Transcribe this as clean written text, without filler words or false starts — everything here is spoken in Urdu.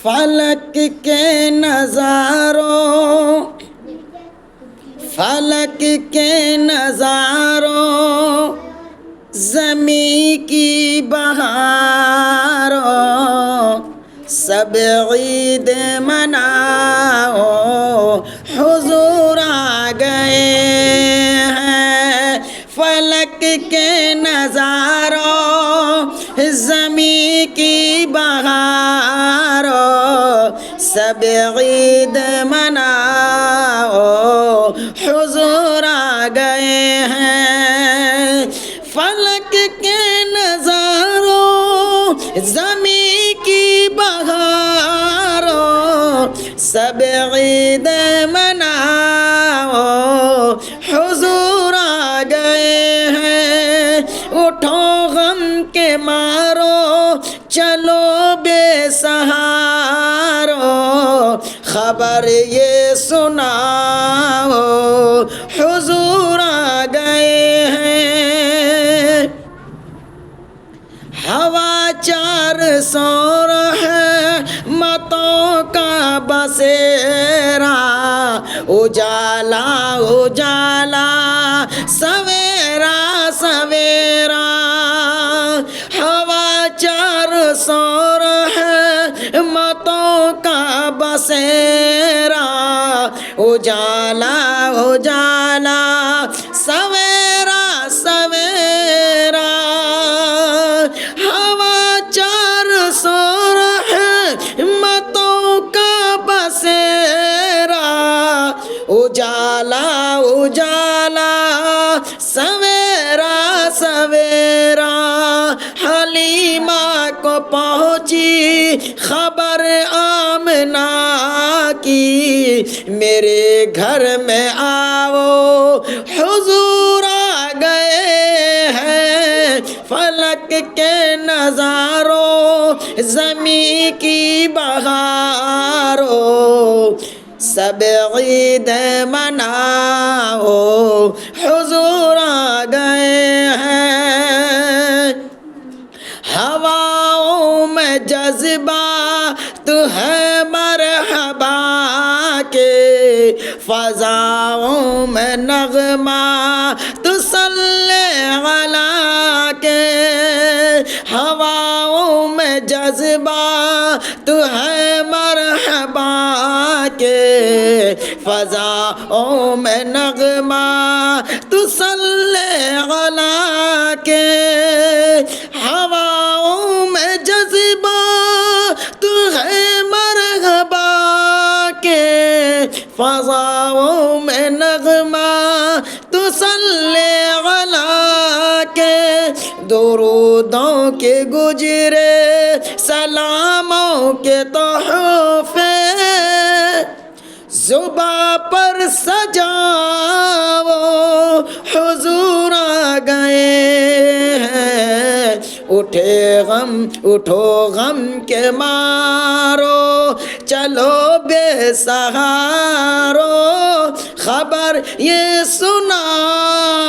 فلک کے نظاروں، فلک کے نظاروں، زمین کی بہاروں، سب عید مناؤ، حضور آ گئے ہیں۔ فلک کے نظاروں، زمین کی بہاروں، سب عید مناؤ، حضور آ گئے ہیں۔ فلک کے نظاروں، زمین کی بہاروں، سب عید مناؤ، حضور آ گئے ہیں۔ اٹھو غم کے مارو، چلو بے سہارو، خبر یہ سناؤ، حضور آ گئے ہیں۔ ہوا چار سو رحمتوں کا بسیرا، اجالا اجالا، سویرا سویرا، ہوا چار سو رحمتوں کا بسیرا، اجالا اجالا، سویرا سویرا، ہوا چار سو رحمتوں کا بسیرا، اجالا اجالا، سویرا سویرا۔ حلیمہ کو پہنچی خبر آمنہ کی، میرے گھر میں آؤ، حضور آ گئے ہیں۔ فلک کے نظاروں، زمین کی بہاروں، سب عید مناؤ، حضور آ گئے ہیں۔ ہواؤں میں جذبات ہے مرحبا کے، فضاؤں میں نغمات صلی علیہ کے، ہواؤں میں جذبات ہے مرحبا کے، فضاؤں میں نغمات صلی علیہ کے، ہواؤں میں جذبات ہے مرحبا کے، فضاؤں میں نغمات صلی علیہ کے، درودوں کے گجرے سلاموں کے تحفے، زباں پر سجاؤ، حضور آ گئے ہیں۔ اٹھے غم اٹھو غم کے مارو، چلو بے سہارو، خبر یہ سناؤ،